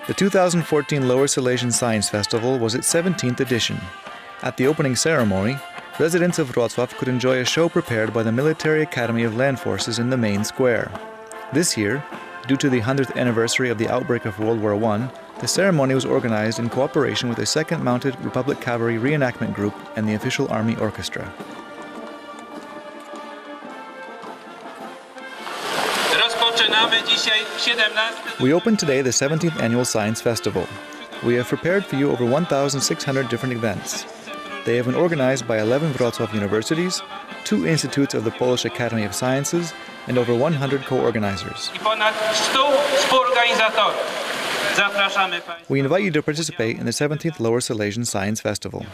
The 2014 Lower Silesian Science Festival was its 17th edition. At the opening ceremony, residents of Wrocław could enjoy a show prepared by the Military Academy of Land Forces in the main square. This year, due to the 100th anniversary of the outbreak of World War I, the ceremony was organized in cooperation with the 2nd Mounted Republic Cavalry Reenactment Group and the Official Army Orchestra. We open today the 17th Annual Science Festival. We have prepared for you over 1,600 different events. They have been organized by 11 Wrocław universities, 2 institutes of the Polish Academy of Sciences, and over 100 co-organizers. We invite you to participate in the 17th Lower Silesian Science Festival.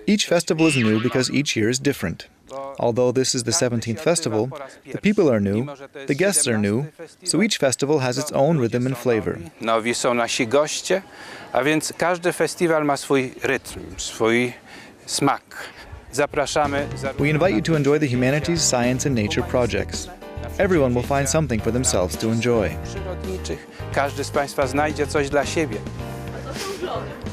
Each festival is new because each year is different. Although this is the 17th festival, the people are new, the guests are new, so each festival has its own rhythm and flavor. Nowi są nasi goście, a więc każdy festiwal ma swój rytm, swój smak. Zapraszamy. We invite you to enjoy the humanities, science and nature projects. Everyone will find something for themselves to enjoy. Każdy z Państwa znajdzie coś dla siebie.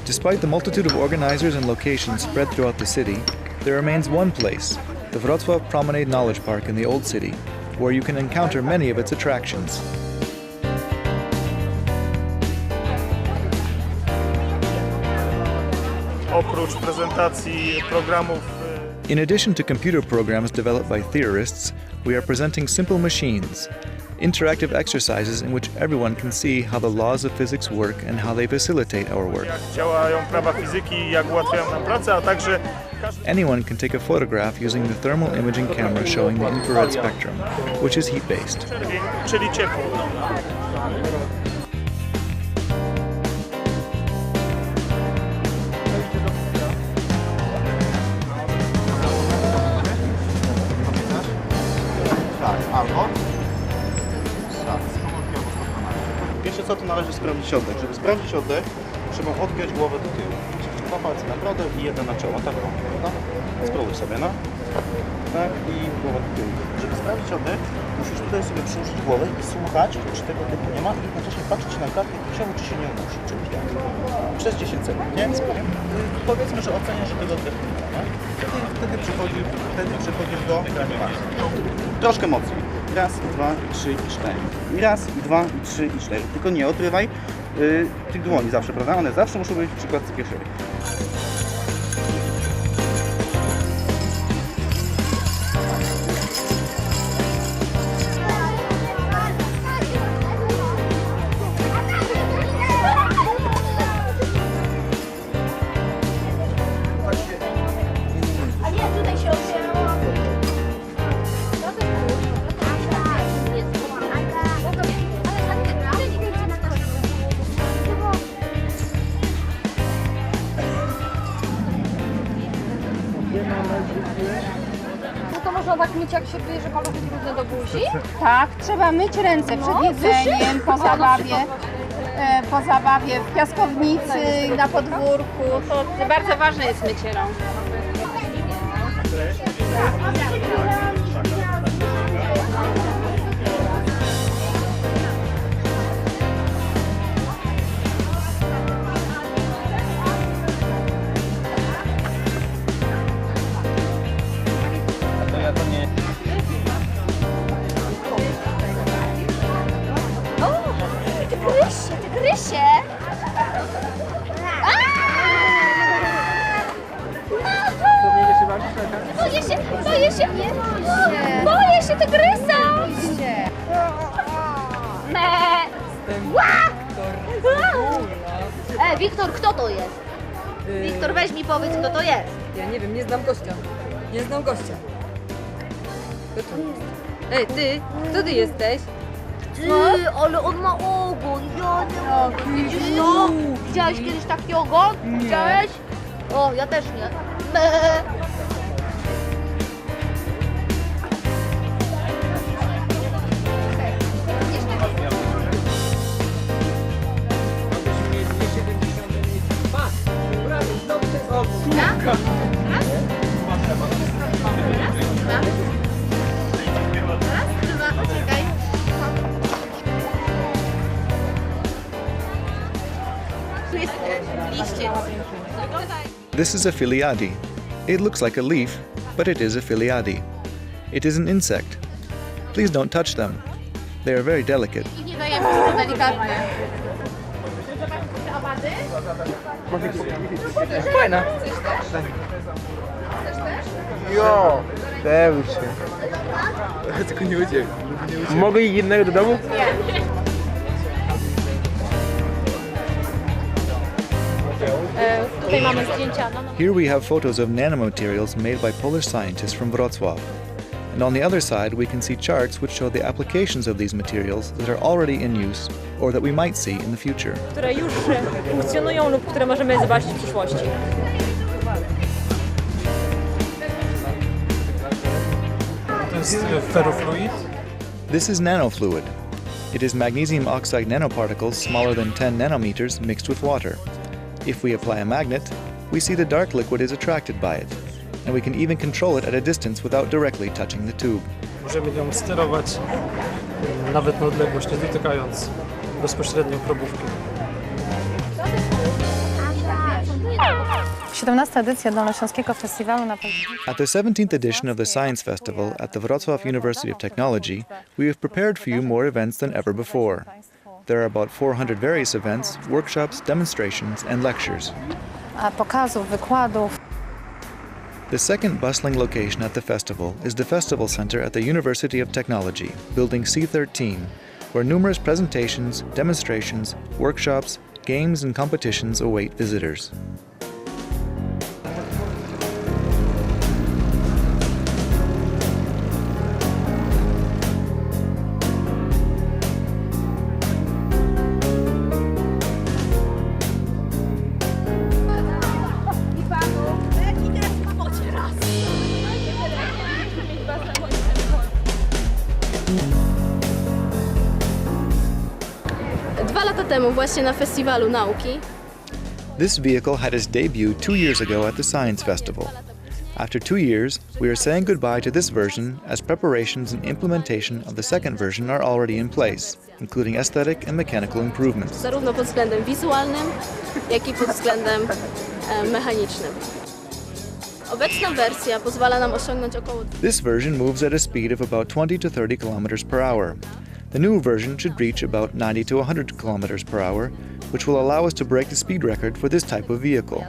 Despite the multitude of organizers and locations spread throughout the city, there remains one place, the Wrocław Promenade Knowledge Park in the Old City, where you can encounter many of its attractions. Oprócz prezentacji programów. In addition to computer programs developed by theorists, we are presenting simple machines, interactive exercises in which everyone can see how the laws of physics work and how they facilitate our work. Jak działają prawa fizyki, jak ułatwiają nam pracę, a także anyone can take a photograph using the thermal imaging camera showing the infrared spectrum, which is heat-based. Czyli ciepło. Pierwsze co, to należy sprawdzić oddech. Żeby sprawdzić oddech, trzeba odgiąć głowę do tyłu. 2 palce na brodę i 1 na czoło. Tak, prawda? Spróbuj sobie, no. Tak, i głowę do tyłu. Żeby sprawdzić oddech, musisz tutaj sobie przyłożyć głowę i słuchać, czy tego oddechu nie ma i jednocześnie patrzeć na kartkę piersiową, czy się nie unosi. Czyli tak. Przez 10 sekund, nie? Powiedzmy, że oceniasz, że tego oddechu nie ma, nie? Wtedy przechodzisz do reanimacji. Troszkę mocniej. Raz, 2, 3 i 4. I raz, 2, 3 i 4. Tylko nie odrywaj tych dłoni zawsze, prawda? One zawsze muszą być w przykładce piersiowej. No to można tak myć, jak się bierze paluchy brudne do buzi? Tak, trzeba myć ręce przed jedzeniem, po zabawie w piaskownicy, na podwórku. To bardzo ważne jest mycie rąk. Tygrysie! Boję się tygrysa! Wiktor, kto to jest? Wiktor, weź mi powiedz, kto to jest. Ja nie wiem, nie znam gościa. Nie znam gościa. Kto to jest? Ej, ty, kto ty jesteś? Ale on ma ogon, ja nie mogę. Widzisz to? Widziałeś kiedyś taki ogon? Widziałeś? O, ja też nie. This is a Philiade. It looks like a leaf, but it is a Philiade. It is an insect. Please don't touch them. They are very delicate. I nie dajemy, to są delikatne. Fajna. Jo, daj się. Tylko nie uciekł. Mogę i jednego do domu? Tutaj mamy zdjęcia. Here we have photos of nanomaterials made by Polish scientists from Wrocław. And on the other side, we can see charts which show the applications of these materials that are already in use or that we might see in the future. Które już funkcjonują lub które możemy zobaczyć w przyszłości. To jest ferrofluid. This is nanofluid. It is magnesium oxide nanoparticles smaller than 10 nanometers mixed with water. If we apply a magnet, we see the dark liquid is attracted by it, and we can even control it at a distance without directly touching the tube. Możemy nią sterować nawet na odległość, nie dotykając bezpośrednio probówki. 17. edycja Dolnośląskiego Festiwalu na At the 17th edition of the Science Festival at the Wrocław University of Technology, we have prepared for you more events than ever before. There are about 400 various events, workshops, demonstrations, and lectures. pokazów, wykładów. The second bustling location at the festival is the Festival Center at the University of Technology, Building C13, where numerous presentations, demonstrations, workshops, games, and competitions await visitors. temu właśnie na Festiwalu Nauki. This vehicle had its debut 2 years ago at the Science Festival. After 2 years, we are saying goodbye to this version as preparations and implementation of the second version are already in place, including aesthetic and mechanical improvements. Zarówno pod względem wizualnym, jak i pod względem mechanicznym. Obecna wersja pozwala nam osiągnąć około... This version moves at a speed of about 20 to 30 kilometers per hour. The new version should reach about 90 to 100 kilometers per hour, which will allow us to break the speed record for this type of vehicle.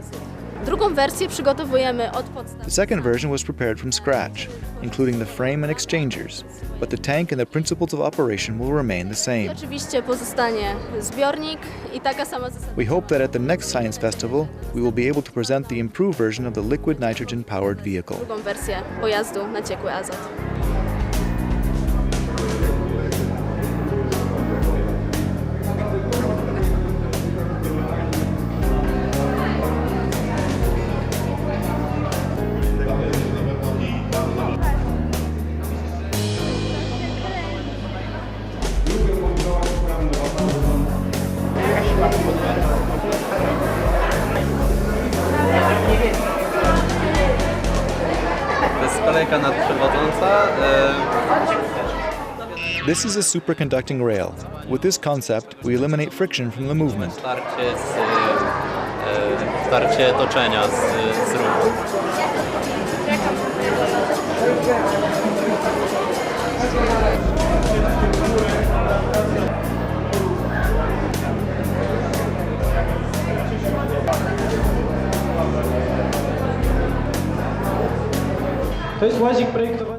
Drugą wersję przygotowujemy od podstaw. The second version was prepared from scratch, including the frame and exchangers, but the tank and the principles of operation will remain the same. Oczywiście pozostanie zbiornik i taka sama zasada. We hope that at the next Science Festival, we will be able to present the improved version of the liquid nitrogen-powered vehicle. Drugą wersję pojazdu na ciekły azot. This is a superconducting rail. With this concept, we eliminate friction from the movement. Starcie toczenia z ruchu.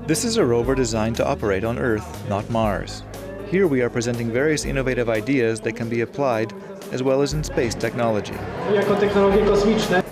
This is a rover designed to operate on Earth, not Mars. Here we are presenting various innovative ideas that can be applied, as well as in space technology. Jako technologie kosmiczne.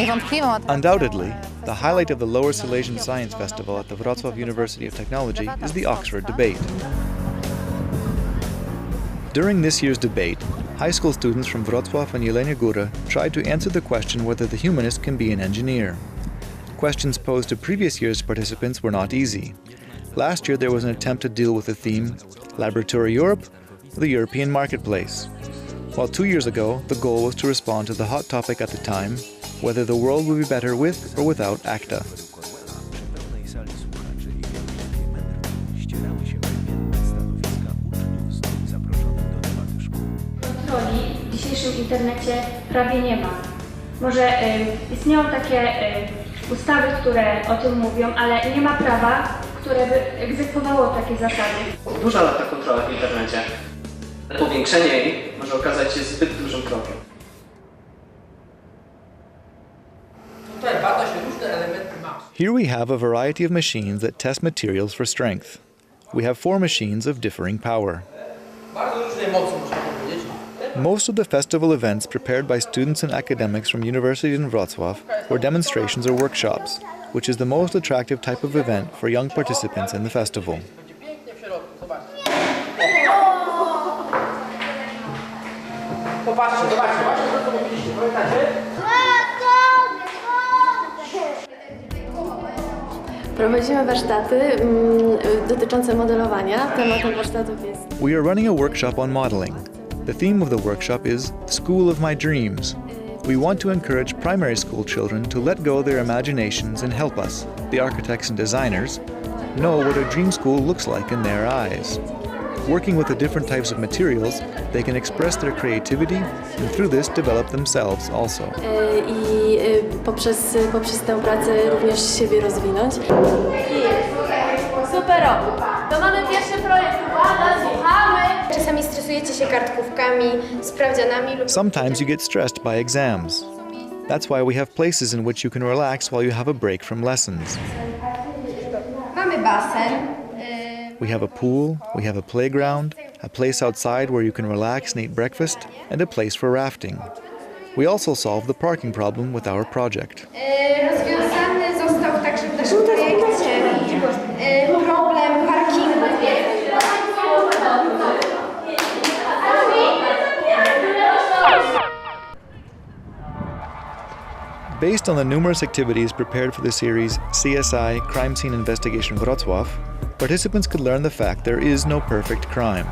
niewątpliwą atrakcją. Undoubtedly, the highlight of the Lower Silesian Science Festival at the Wrocław University of Technology is the Oxford debate. During this year's debate, high school students from Wrocław and Jelenia Góra tried to answer the question whether the humanist can be an engineer. Questions posed to previous year's participants were not easy. Last year there was an attempt to deal with the theme Laboratory Europe, the European marketplace. While 2 years ago, the goal was to respond to the hot topic at the time, whether the world would be better with or without ACTA. Kontroli w dzisiejszym internecie prawie nie ma. Może istnieją takie ustawy, które o tym mówią, ale nie ma prawa, które by egzekwowało takie zasady. Duża ta kontrola w internecie. Powiększenie jej może okazać się zbyt dużym krokiem. Here we have a variety of machines that test materials for strength. We have 4 machines of differing power. Most of the festival events prepared by students and academics from universities in Wrocław were demonstrations or workshops, which is the most attractive type of event for young participants in the festival. Prowadzimy warsztaty dotyczące modelowania. Tematem warsztatów jest... We are running a workshop on modeling. The theme of the workshop is School of My Dreams. We want to encourage primary school children to let go their imaginations and help us, the architects and designers, know what a dream school looks like in their eyes. Working with the different types of materials, they can express their creativity and through this develop themselves also. I poprzez tę pracę również siebie rozwinąć. Super! To mamy pierwszy projekt. Uwaga, słuchamy! Czasami stresujecie się kartkówkami, sprawdzianami lub... Sometimes you get stressed by exams. That's why we have places in which you can relax while you have a break from lessons. Mamy basen. We have a pool, we have a playground, a place outside where you can relax and eat breakfast, and a place for rafting. We also solved the parking problem with our project. Rozwiązany został także w naszym projekcie problem parkingu. Based on the numerous activities prepared for the series CSI Crime Scene Investigation Wrocław, participants could learn the fact there is no perfect crime.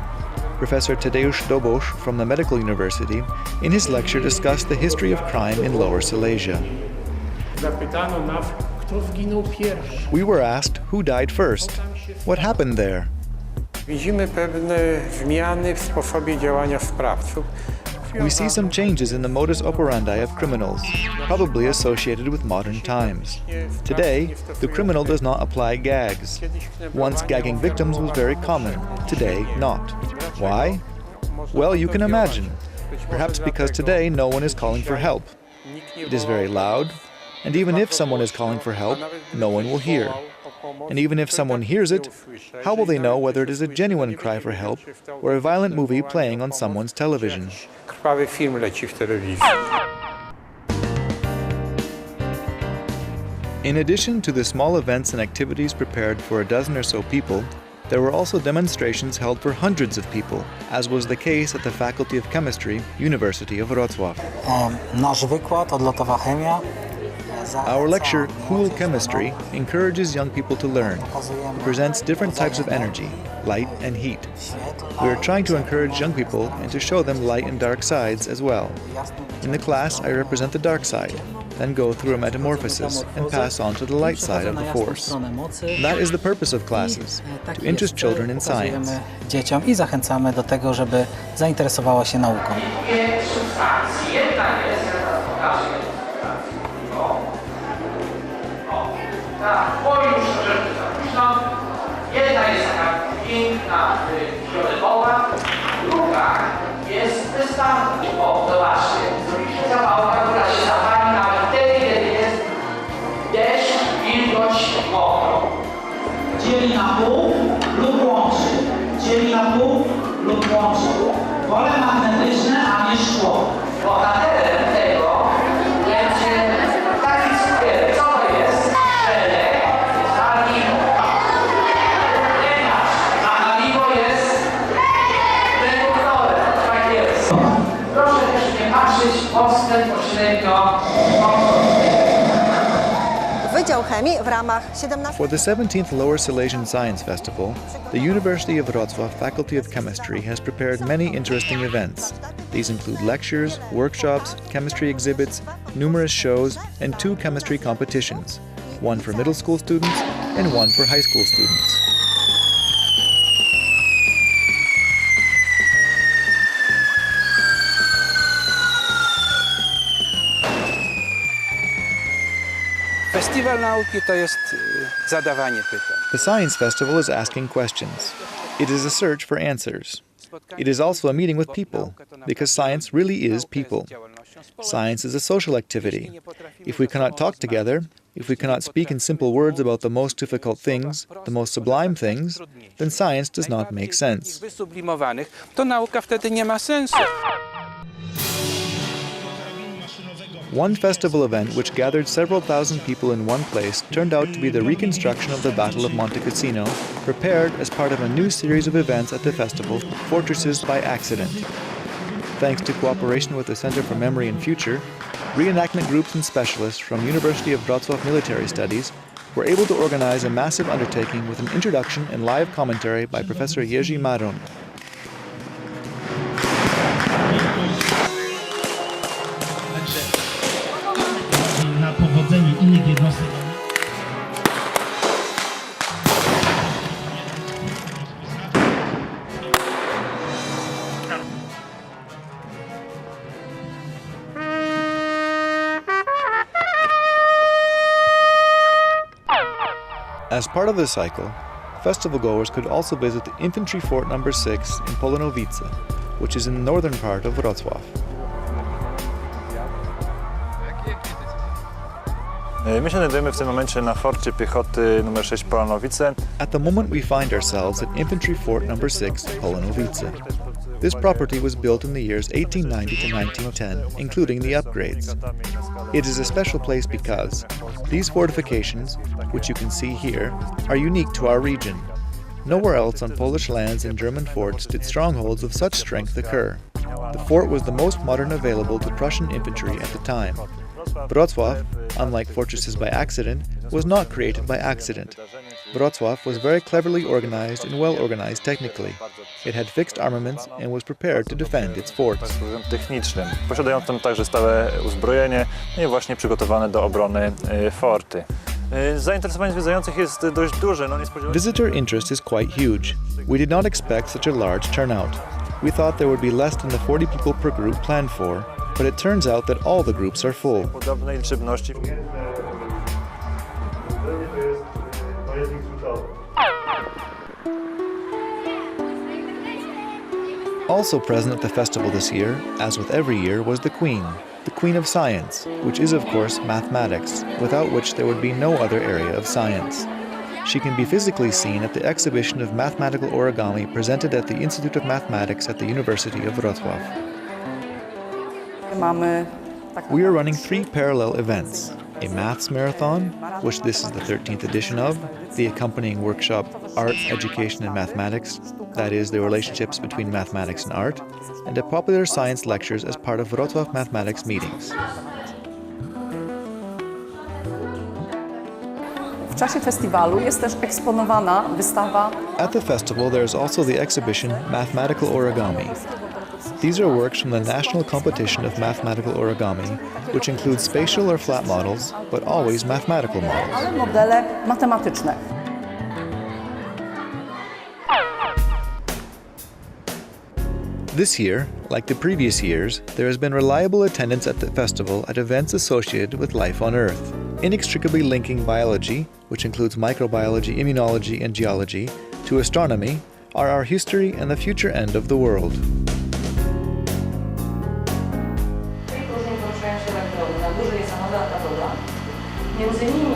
Professor Tadeusz Dobosz from the Medical University in his lecture discussed the history of crime in Lower Silesia. We were asked who died first. What happened there? Widzimy pewne zmiany w sposobie działania sprawców. We see some changes in the modus operandi of criminals, probably associated with modern times. Today, the criminal does not apply gags. Once gagging victims was very common, today not. Why? Well, you can imagine. Perhaps because today no one is calling for help. It is very loud, and even if someone is calling for help, no one will hear. And even if someone hears it, how will they know whether it is a genuine cry for help or a violent movie playing on someone's television? Krwawy film leci w telewizji. In addition to the small events and activities prepared for a dozen or so people, there were also demonstrations held for hundreds of people, as was the case at the Faculty of Chemistry, University of Wrocław. Nasz wykład, odlotowa chemia. Our lecture, Cool Chemistry, encourages young people to learn. It presents different types of energy, light and heat. We are trying to encourage young people and to show them light and dark sides as well. In the class, I represent the dark side, then go through a metamorphosis and pass on to the light side of the force. That is the purpose of classes, to interest children in science. Dzieciom i zachęcamy do tego, żeby zainteresowało się nauką. Powiem już rzeczy zapiszą. Jedna jest taka piękna, fioletowa, druga jest wystawna. O, zobaczcie, zrobiliśmy zapałkę, która się zapali nawet wtedy, kiedy jest deszcz, wilgoć, mokro. Dzieli na pół lub łączy. Dzieli na pół lub łączy. Pole magnetyczne, a nie szkło. Bohaterem tego będzie Biochemii w ramach 17. For the 17th Lower Silesian Science Festival, the University of Wrocław Faculty of Chemistry has prepared many interesting events. These include lectures, workshops, chemistry exhibits, numerous shows, and 2 chemistry competitions, one for middle school students and one for high school students. Festiwal nauki to jest zadawanie pytań. The Science Festival is asking questions. It is a search for answers. It is also a meeting with people, because science really is people. Science is a social activity. If we cannot talk together, if we cannot speak in simple words about the most difficult things, the most sublime things, then science does not make sense. Wysublimowanych, to nauka wtedy nie ma sensu. One festival event which gathered several thousand people in one place turned out to be the reconstruction of the Battle of Monte Cassino, prepared as part of a new series of events at the festival, Fortresses by Accident. Thanks to cooperation with the Center for Memory and Future, reenactment groups and specialists from University of Wrocław Military Studies were able to organize a massive undertaking with an introduction and live commentary by Professor Jerzy Maron. Na powodzenie innych jednostek. As part of the cycle, festival goers could also visit the Infantry Fort No. 6 in Polonowice, which is in the northern part of Wrocław. My się znajdujemy w tym momencie na forcie piechoty nr 6 Polonowice. At the moment we find ourselves at Infantry Fort No. 6 Polonowice. This property was built in the years 1890 to 1910, including the upgrades. It is a special place because these fortifications, which you can see here, are unique to our region. Nowhere else on Polish lands and German forts did strongholds of such strength occur. The fort was the most modern available to Prussian infantry at the time. Wrocław, unlike fortresses by accident, was not created by accident. Wrocław was very cleverly organized and well organized technically. It had fixed armaments and was prepared to defend its forts. Technicznym, posiadającym także stałe uzbrojenie i właśnie przygotowane do obrony forty. Zainteresowanie zwiedzających jest dość duże. Visitor interest is quite huge. We did not expect such a large turnout. We thought there would be less than the 40 people per group planned for, but it turns out that all the groups are full. Podobnej liczebności. Also present at the festival this year, as with every year, was the Queen of Science, which is of course mathematics, without which there would be no other area of science. She can be physically seen at the exhibition of mathematical origami presented at the Institute of Mathematics at the University of Wrocław. We are running 3 parallel events: a maths marathon, which this is the 13th edition of, the accompanying workshop Art, Education and Mathematics, that is, the relationships between mathematics and art, and a popular science lectures as part of Wrocław Mathematics meetings. W czasie festiwalu jest też eksponowana wystawa. At the festival there is also the exhibition Mathematical Origami. These are works from the national competition of mathematical origami, which include spatial or flat models, but always mathematical models. Ale modele matematyczne. This year, like the previous years, there has been reliable attendance at the festival at events associated with life on Earth, inextricably linking biology, which includes microbiology, immunology, and geology, to astronomy, are our history and the future end of the world. Między nimi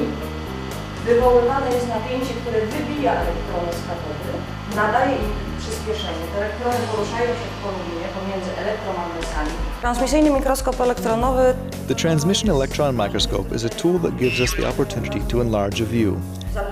wywoływane jest napięcie, które wybija elektrony z katody, nadaje im przyspieszenie. Te elektrony poruszają się w polubinie pomiędzy elektromagnesami. Transmisyjny mikroskop elektronowy. The transmission electron microscope is a tool that gives us the opportunity to enlarge a view.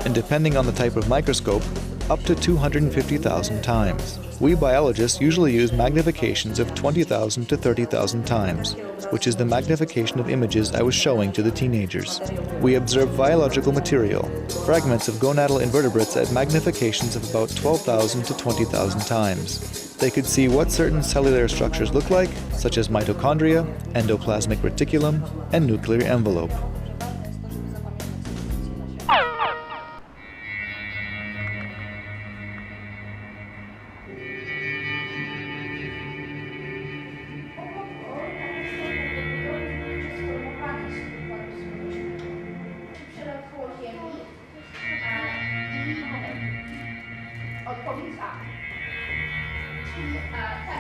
And depending on the type of microscope, up to 250,000 times. We biologists usually use magnifications of 20,000 to 30,000 times, which is the magnification of images I was showing to the teenagers. We observe biological material, fragments of gonadal invertebrates at magnifications of about 12,000 to 20,000 times. They could see what certain cellular structures look like, such as mitochondria, endoplasmic reticulum, and nuclear envelope.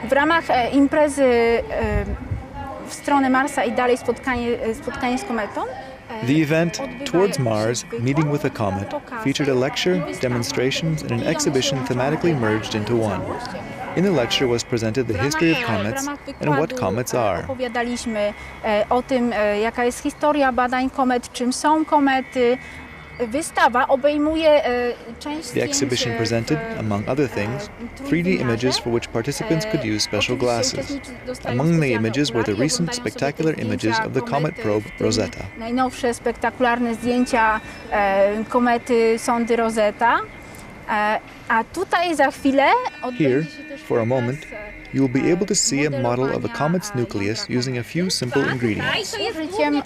W ramach imprezy w stronę Marsa i dalej spotkanie z kometą. The event, Towards Mars, Meeting with a Comet, featured a lecture, demonstrations, and an exhibition thematically merged into one. In the lecture was presented the history of comets and what comets are. Opowiadaliśmy o tym, jaka jest historia badań komet, czym są komety. Wystawa obejmuje część The exhibition presented, among other things, 3D images for which participants could use special glasses. Among the images were the recent spectacular images of the comet probe Rosetta. Najnowsze spektakularne zdjęcia komety sondy Rosetta. A tutaj za chwilę Here, for a moment, you will be able to see a model of a comet's nucleus using a few simple ingredients. Użyciem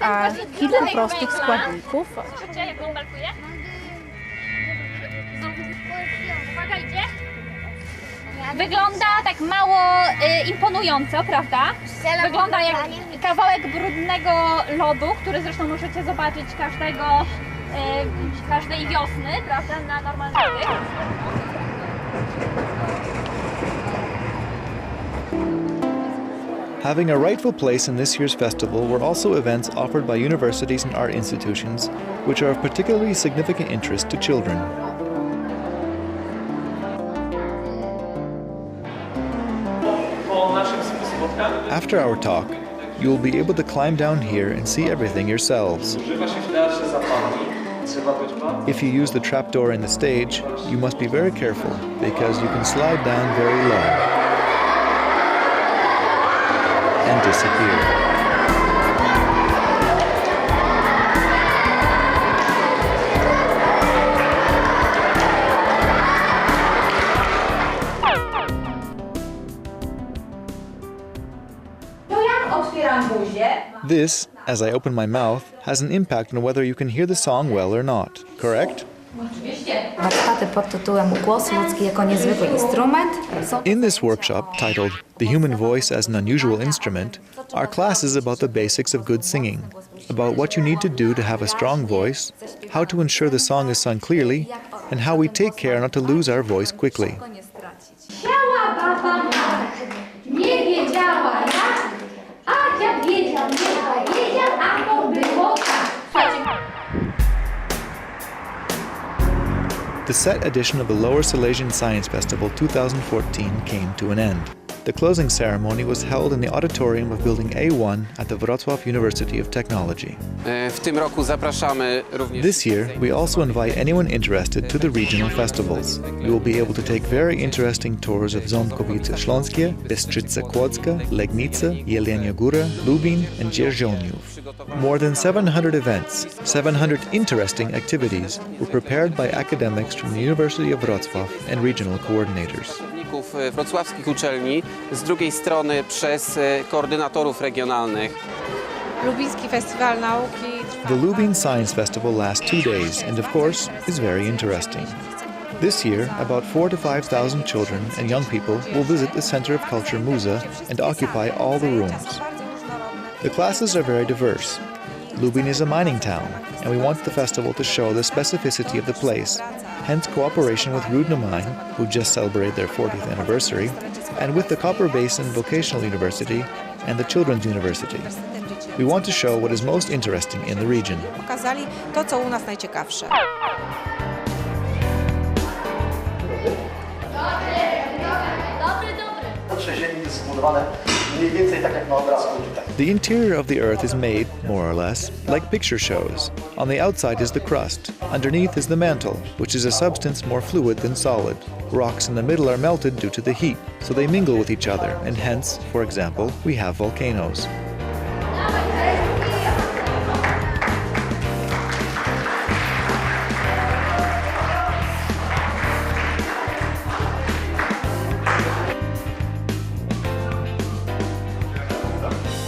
kilku prostych składników. Wygląda tak mało imponująco, prawda? Wygląda jak kawałek brudnego lodu, który zresztą możecie zobaczyć każdej wiosny, prawda, na normalnych. Having a rightful place in this year's festival were also events offered by universities and art institutions, which are of particularly significant interest to children. After our talk, you will be able to climb down here and see everything yourselves. If you use the trapdoor in the stage, you must be very careful because you can slide down very low and disappear. This, as I open my mouth, has an impact on whether you can hear the song well or not, correct? In this workshop, titled The Human Voice as an Unusual Instrument, our class is about the basics of good singing, about what you need to do to have a strong voice, how to ensure the song is sung clearly, and how we take care not to lose our voice quickly. The set edition of the Lower Silesian Science Festival 2014 came to an end. The closing ceremony was held in the auditorium of Building A1 at the Wrocław University of Technology. This year, we also invite anyone interested to the regional festivals. You will be able to take very interesting tours of Ząbkowice Śląskie, Bystrzyca Kłodzka, Legnica, Jelenia Góra, Lubin, and Dzierżoniów. More than 700 events, 700 interesting activities were prepared by academics from the University of Wrocław and regional coordinators. Wrocławskich uczelni, z drugiej strony przez koordynatorów regionalnych. Lubiński Festiwal Nauki. The Lubin Science Festival lasts 2 days and, of course, is very interesting. This year, about 4,000 to 5,000 children and young people will visit the Center of Culture Muza and occupy all the rooms. The classes are very diverse. Lubin is a mining town, and we want the festival to show the specificity of the place, hence cooperation with Rudna Mine, who just celebrated their 40th anniversary, and with the Copper Basin Vocational University and the Children's University. We want to show what is most interesting in the region. Pokazali to, co u nas najciekawsze. Wnętrze Ziemi jest zbudowane The interior of the Earth is made, more or less, like picture shows. On the outside is the crust. Underneath is the mantle, which is a substance more fluid than solid. Rocks in the middle are melted due to the heat, so they mingle with each other, and hence, for example, we have volcanoes.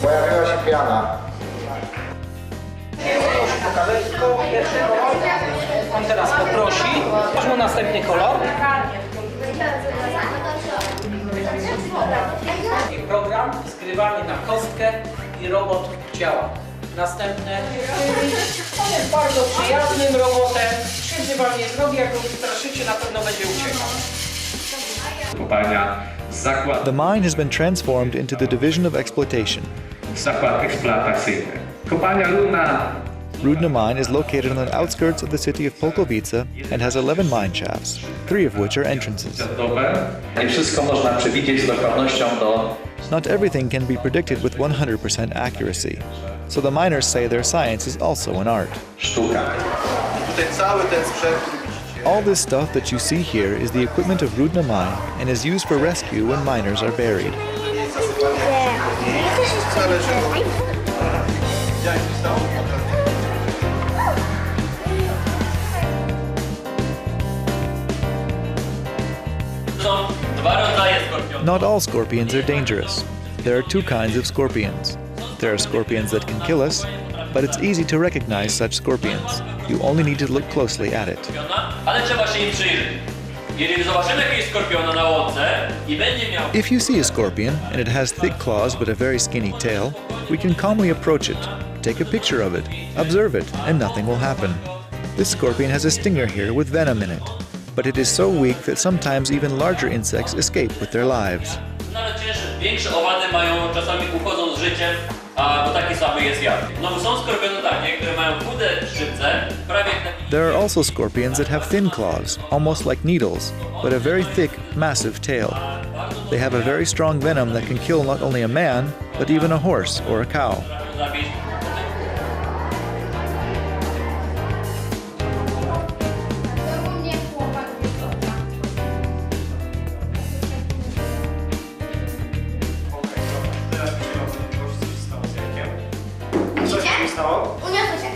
Pojawiła się piana. On teraz poprosi, aż mu następny kolor. I program zgrywany na kostkę i robot działa. Następne. On jest bardzo przyjaznym robotem. Krzywdy wam nie zrobi, jak go wystraszycie, na pewno będzie uciekał. Kopalnia zakład. The mine has been transformed into the division of exploitation. Zakład eksploatacyjny. Kopalnia Rudna. Rudna mine is located on the outskirts of the city of Polkowice and has 11 mine shafts, 3 of which are entrances. Nie wszystko można przewidzieć z dokładnością do... Not everything can be predicted with 100% accuracy, so the miners say their science is also an art. Sztuka. Tutaj cały ten sprzęt, All this stuff that you see here is the equipment of Rudna mine and is used for rescue when miners are buried. Not all scorpions are dangerous. There are two kinds of scorpions. There are scorpions that can kill us, but it's easy to recognize such scorpions. You only need to look closely at it. If you see a scorpion and it has thick claws but a very skinny tail, we can calmly approach it, take a picture of it, observe it, and nothing will happen. This scorpion has a stinger here with venom in it, but it is so weak that sometimes even larger insects escape with their lives. Większe owady mają, czasami uchodzą z życiem, bo taki słaby jest jad. No są skorpiony takie, które mają chude szczypce, prawie jak... There are also scorpions that have thin claws, almost like needles, but a very thick, massive tail. They have a very strong venom that can kill not only a man, but even a horse or a cow. Uniosło się.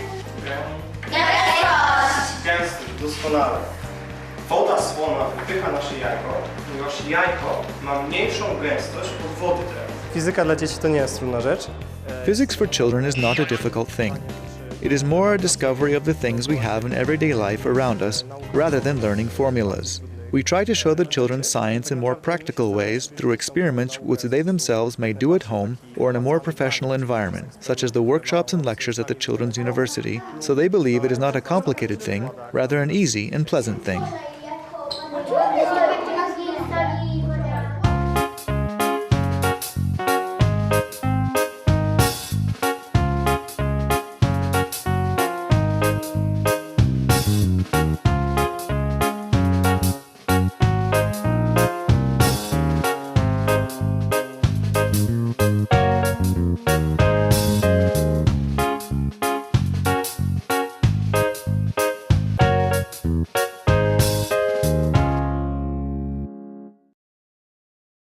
gęsty, doskonały. Woda słona wypycha nasze jajko, ponieważ jajko ma mniejszą gęstość od wody teraz. Fizyka dla dzieci to nie jest trudna rzecz. Physics for children is not a difficult thing. It is more a discovery of the things we have in everyday life around us, rather than learning formulas. We try to show the children science in more practical ways through experiments which they themselves may do at home or in a more professional environment, such as the workshops and lectures at the Children's University, so they believe it is not a complicated thing, rather an easy and pleasant thing.